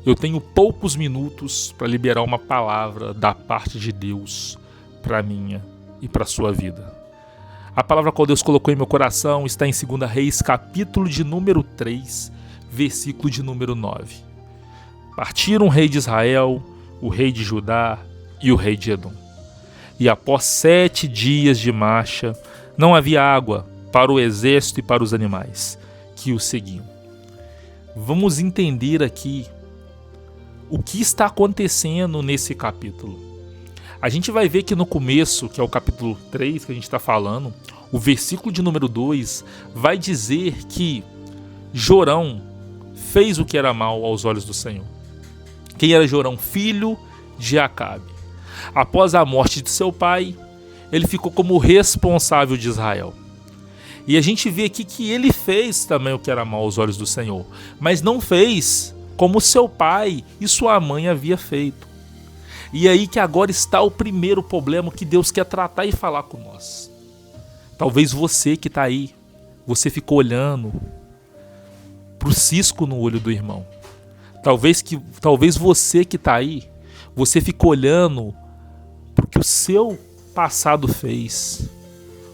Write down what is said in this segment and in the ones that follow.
Eu tenho poucos minutos para liberar uma palavra da parte de Deus para minha e para sua vida. A palavra que Deus colocou em meu coração está em 2 Reis, capítulo de número 3, versículo de número 9. Partiram o rei de Israel, o rei de Judá e o rei de Edom. E após 7 dias de marcha, não havia água para o exército e para os animais que o seguiam. Vamos entender aqui o que está acontecendo nesse capítulo. A gente vai ver que no começo, que é o capítulo 3 que a gente está falando, o versículo de número 2 vai dizer que Jorão fez o que era mal aos olhos do Senhor. Quem era Jorão? Filho de Acabe. Após a morte de seu pai, ele ficou como responsável de Israel. E a gente vê aqui que ele fez também o que era mal aos olhos do Senhor, mas não fez como seu pai e sua mãe havia feito. E aí que agora está o primeiro problema que Deus quer tratar e falar com nós. Talvez você que está aí, você ficou olhando para o cisco no olho do irmão. Talvez você que está aí, você ficou olhando para o que o seu passado fez,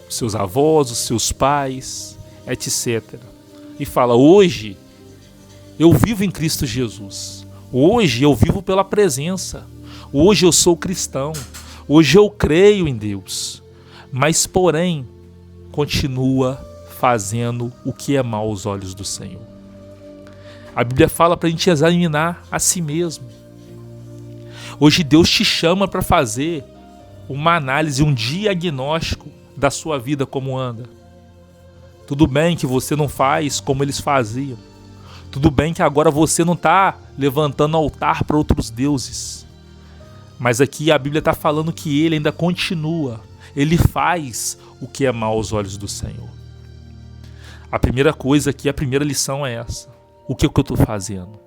os seus avós, os seus pais, etc. E fala, hoje eu vivo em Cristo Jesus. Hoje eu vivo pela presença. Hoje eu sou cristão. Hoje eu creio em Deus. Mas, porém, continua fazendo o que é mal aos olhos do Senhor. A Bíblia fala para a gente examinar a si mesmo. Hoje Deus te chama para fazer uma análise, um diagnóstico da sua vida, como anda. Tudo bem que você não faz como eles faziam. Tudo bem que agora você não está levantando altar para outros deuses. Mas aqui a Bíblia está falando que ele ainda continua. Ele faz o que é mal aos olhos do Senhor. A primeira coisa aqui, a primeira lição é essa. O que eu estou fazendo?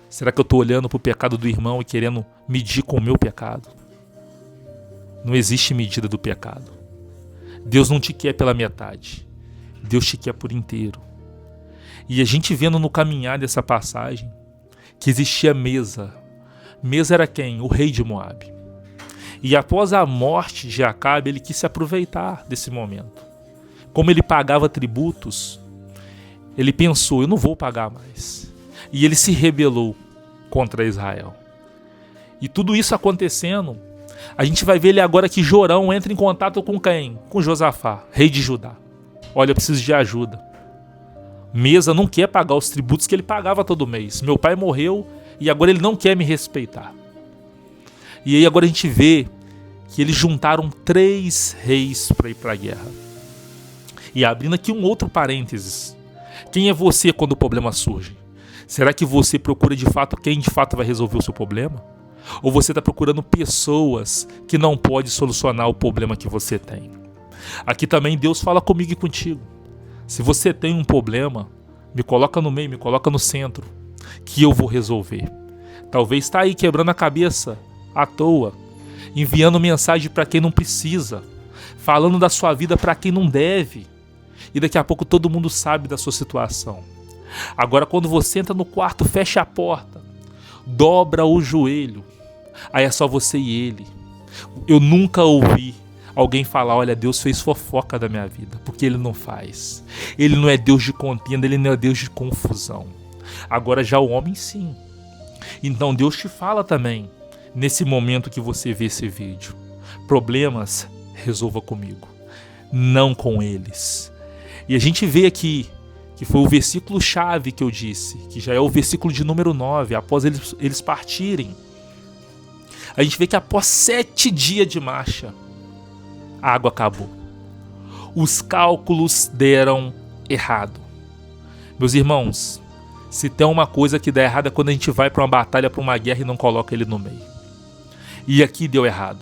Será que eu estou olhando para o pecado do irmão e querendo medir com o meu pecado? Não existe medida do pecado. Deus não te quer pela metade. Deus te quer por inteiro. E a gente vendo no caminhar dessa passagem que existia Mesa. Mesa era quem? O rei de Moabe. E após a morte de Acabe, ele quis se aproveitar desse momento. Como ele pagava tributos, ele pensou, eu não vou pagar mais. E ele se rebelou contra Israel. E tudo isso acontecendo, a gente vai ver ele agora que Jorão entra em contato com quem? Com Josafá, rei de Judá. Olha, eu preciso de ajuda. Mesa não quer pagar os tributos que ele pagava todo mês. Meu pai morreu e agora ele não quer me respeitar. E aí agora a gente vê que eles juntaram 3 reis para ir para a guerra. E abrindo aqui um outro parênteses. Quem é você quando o problema surge? Será que você procura de fato quem de fato vai resolver o seu problema? Ou você está procurando pessoas que não podem solucionar o problema que você tem? Aqui também Deus fala comigo e contigo. Se você tem um problema, me coloca no meio, me coloca no centro, que eu vou resolver. Talvez está aí quebrando a cabeça à toa, enviando mensagem para quem não precisa, falando da sua vida para quem não deve. E daqui a pouco todo mundo sabe da sua situação. Agora quando você entra no quarto, fecha a porta, dobra o joelho, aí é só você e ele. Eu nunca ouvi alguém falar, olha, Deus fez fofoca da minha vida, porque ele não faz. Ele não é Deus de contenda, ele não é Deus de confusão. Agora já o homem sim. Então Deus te fala também, nesse momento que você vê esse vídeo. Problemas, resolva comigo, não com eles. E a gente vê aqui, que foi o versículo chave que eu disse, que já é o versículo de número 9, após eles partirem. A gente vê que após 7 dias de marcha, a água acabou. Os cálculos deram errado. Meus irmãos, se tem uma coisa que dá errado é quando a gente vai para uma batalha, para uma guerra e não coloca ele no meio. E aqui deu errado.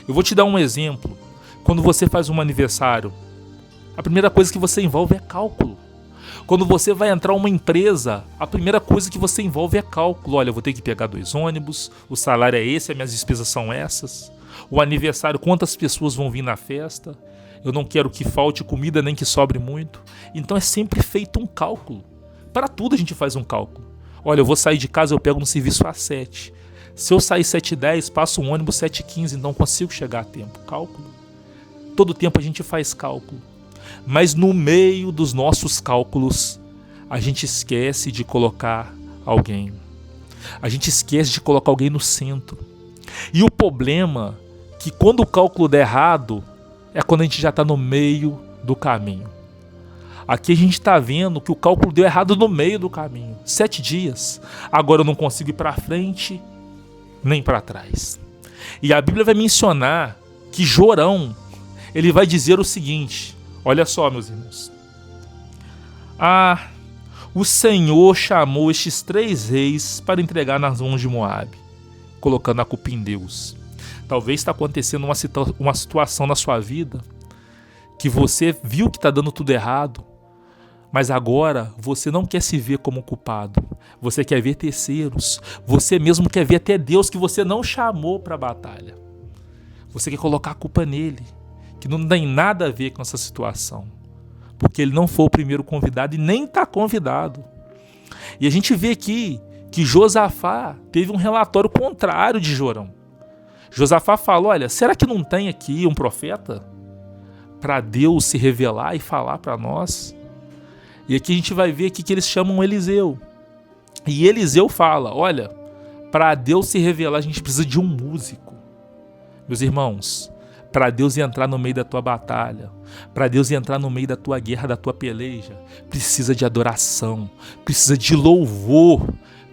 Eu vou te dar um exemplo. Quando você faz um aniversário, a primeira coisa que você envolve é cálculo. Quando você vai entrar em uma empresa, a primeira coisa que você envolve é cálculo. Olha, eu vou ter que pegar 2 ônibus, o salário é esse, as minhas despesas são essas. O aniversário, quantas pessoas vão vir na festa? Eu não quero que falte comida nem que sobre muito. Então é sempre feito um cálculo. Para tudo a gente faz um cálculo. Olha, eu vou sair de casa, eu pego no serviço às 7. Se eu sair 7h10, passo um ônibus 7h15, então consigo chegar a tempo. Cálculo. Todo tempo a gente faz cálculo. Mas no meio dos nossos cálculos, a gente esquece de colocar alguém. A gente esquece de colocar alguém no centro. E o problema é que quando o cálculo der errado, é quando a gente já está no meio do caminho. Aqui a gente está vendo que o cálculo deu errado no meio do caminho. 7 dias. Agora eu não consigo ir para frente nem para trás. E a Bíblia vai mencionar que Jorão, ele vai dizer o seguinte. Olha só, meus irmãos. O Senhor chamou estes 3 reis para entregar nas mãos de Moabe, colocando a culpa em Deus. Talvez está acontecendo uma situação na sua vida que você viu que está dando tudo errado, mas agora você não quer se ver como culpado. Você quer ver terceiros. Você mesmo quer ver até Deus que você não chamou para a batalha. Você quer colocar a culpa nele, que não tem nada a ver com essa situação. Porque ele não foi o primeiro convidado e nem está convidado. E a gente vê aqui que Josafá teve um relatório contrário de Jorão. Josafá falou, olha, será que não tem aqui um profeta para Deus se revelar e falar para nós? E aqui a gente vai ver aqui que eles chamam Eliseu. E Eliseu fala, olha, para Deus se revelar a gente precisa de um músico. Meus irmãos, para Deus entrar no meio da tua batalha, para Deus entrar no meio da tua guerra, da tua peleja, precisa de adoração, precisa de louvor,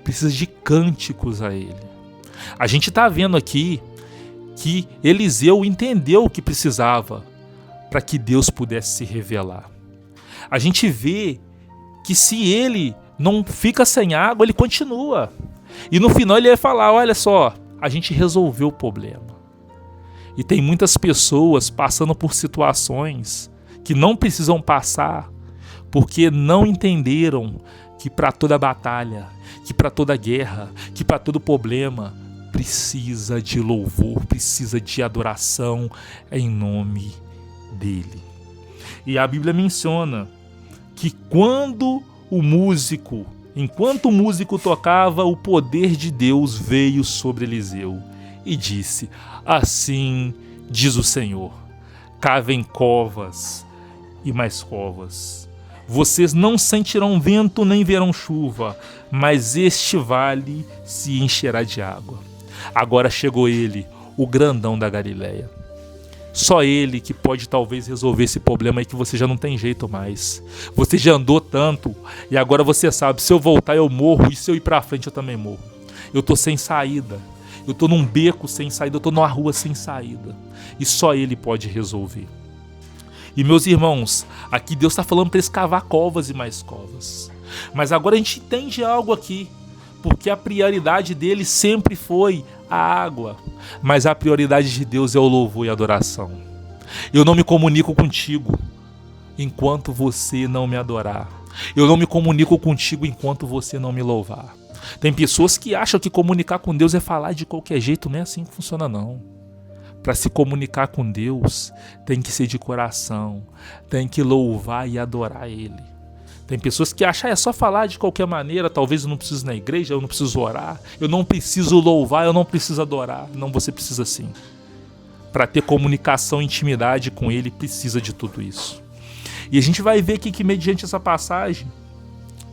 precisa de cânticos a Ele. A gente está vendo aqui que Eliseu entendeu o que precisava para que Deus pudesse se revelar. A gente vê que se ele não fica sem água, ele continua. E no final ele vai falar, olha só, a gente resolveu o problema. E tem muitas pessoas passando por situações que não precisam passar porque não entenderam que para toda batalha, que para toda guerra, que para todo problema, precisa de louvor, precisa de adoração em nome dele. E a Bíblia menciona que enquanto o músico tocava, o poder de Deus veio sobre Eliseu e disse, assim diz o Senhor, cavem covas e mais covas. Vocês não sentirão vento nem verão chuva, mas este vale se encherá de água. Agora chegou ele, o grandão da Galileia. Só ele que pode talvez resolver esse problema aí que você já não tem jeito mais. Você já andou tanto e agora você sabe, se eu voltar eu morro e se eu ir pra frente eu também morro. Eu tô sem saída, eu tô num beco sem saída, eu tô numa rua sem saída. E só ele pode resolver. E meus irmãos, aqui Deus está falando para eles cavar covas e mais covas. Mas agora a gente entende algo aqui, porque a prioridade dele sempre foi a água, mas a prioridade de Deus é o louvor e a adoração. Eu não me comunico contigo enquanto você não me adorar. Eu não me comunico contigo enquanto você não me louvar. Tem pessoas que acham que comunicar com Deus é falar de qualquer jeito, não é assim que funciona não. Para se comunicar com Deus, tem que ser de coração, tem que louvar e adorar Ele. Tem pessoas que acham, é só falar de qualquer maneira, talvez eu não preciso ir na igreja, eu não preciso orar, eu não preciso louvar, eu não preciso adorar. Não, você precisa sim. Para ter comunicação e intimidade com Ele, precisa de tudo isso. E a gente vai ver aqui que mediante essa passagem,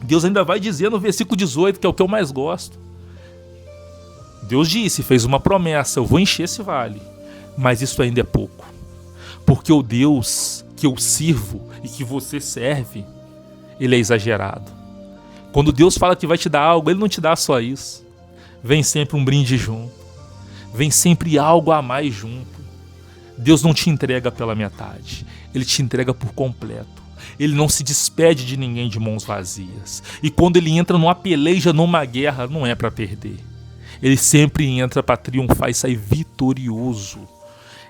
Deus ainda vai dizer no versículo 18, que é o que eu mais gosto. Deus disse, fez uma promessa, eu vou encher esse vale, mas isso ainda é pouco. Porque o Deus que eu sirvo e que você serve, Ele é exagerado. Quando Deus fala que vai te dar algo, Ele não te dá só isso. Vem sempre um brinde junto. Vem sempre algo a mais junto. Deus não te entrega pela metade. Ele te entrega por completo. Ele não se despede de ninguém de mãos vazias. E quando Ele entra numa peleja, numa guerra, não é para perder. Ele sempre entra para triunfar e sair vitorioso.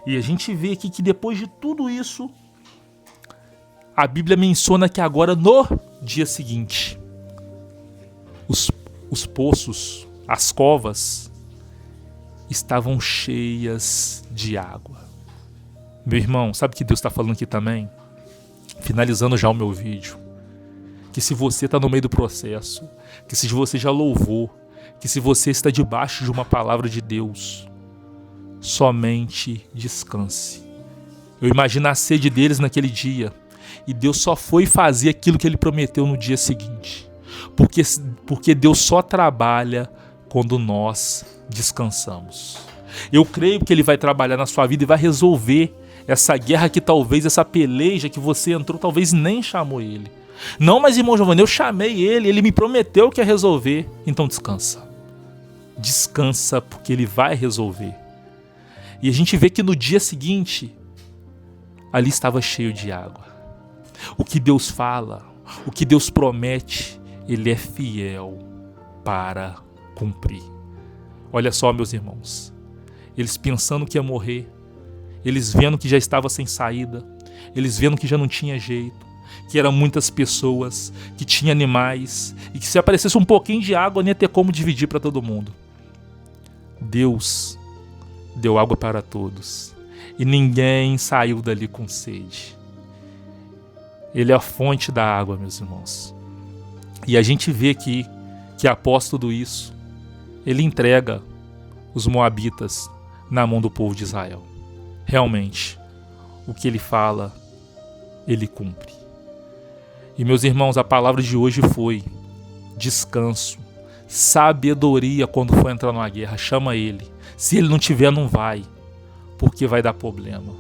E a gente vê aqui que depois de tudo isso, a Bíblia menciona que agora no dia seguinte, os poços, as covas, estavam cheias de água. Meu irmão, sabe o que Deus está falando aqui também? Finalizando já o meu vídeo. que se você está no meio do processo, que se você já louvou, que se você está debaixo de uma palavra de Deus, somente descanse. Eu imagino a sede deles naquele dia, e Deus só foi fazer aquilo que Ele prometeu no dia seguinte, porque Deus só trabalha quando nós descansamos. Eu creio que Ele vai trabalhar na sua vida e vai resolver essa guerra que talvez, essa peleja que você entrou, talvez nem chamou Ele. Não, mas irmão Giovanni, eu chamei Ele me prometeu que ia resolver. Então descansa. Descansa, porque Ele vai resolver. E a gente vê que no dia seguinte, ali estava cheio de água. O que Deus fala, o que Deus promete, Ele é fiel para cumprir. Olha só, meus irmãos, eles pensando que ia morrer, eles vendo que já estava sem saída, eles vendo que já não tinha jeito, que eram muitas pessoas, que tinha animais, e que se aparecesse um pouquinho de água, não ia ter como dividir para todo mundo. Deus deu água para todos, e ninguém saiu dali com sede. Ele é a fonte da água, meus irmãos. E a gente vê aqui que após tudo isso, Ele entrega os moabitas na mão do povo de Israel. Realmente, o que Ele fala, Ele cumpre. E meus irmãos, a palavra de hoje foi descanso, sabedoria quando for entrar numa guerra. Chama Ele. Se Ele não tiver, não vai, porque vai dar problema.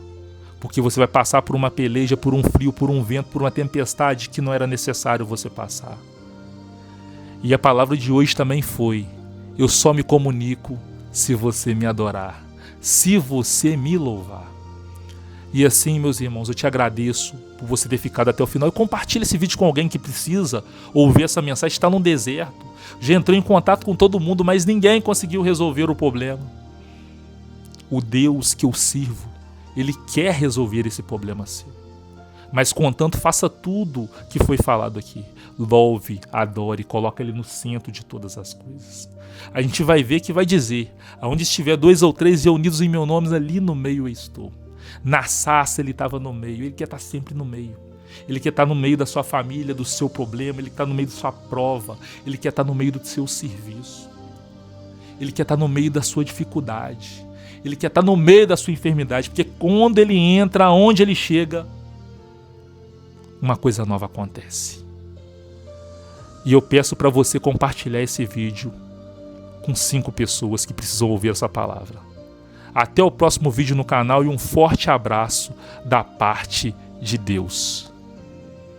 Porque você vai passar por uma peleja, por um frio, por um vento, por uma tempestade que não era necessário você passar. E a palavra de hoje também foi: eu só me comunico se você me adorar, se você me louvar. E assim, meus irmãos, eu te agradeço por você ter ficado até o final. E compartilha esse vídeo com alguém que precisa ouvir essa mensagem. Está num deserto, já entrou em contato com todo mundo, mas ninguém conseguiu resolver o problema. O Deus que eu sirvo, Ele quer resolver esse problema seu. Mas, contanto, faça tudo que foi falado aqui. Louve, adore, coloque Ele no centro de todas as coisas. A gente vai ver que vai dizer: aonde estiver 2 ou 3 reunidos em meu nome, ali no meio eu estou. Na sarça Ele estava no meio. Ele quer estar sempre no meio. Ele quer estar no meio da sua família, do seu problema. Ele quer estar no meio da sua prova. Ele quer estar no meio do seu serviço. Ele quer estar no meio da sua dificuldade. Ele quer estar no meio da sua enfermidade, porque quando Ele entra, onde Ele chega, uma coisa nova acontece. E eu peço para você compartilhar esse vídeo com 5 pessoas que precisam ouvir essa palavra. Até o próximo vídeo no canal e um forte abraço da parte de Deus.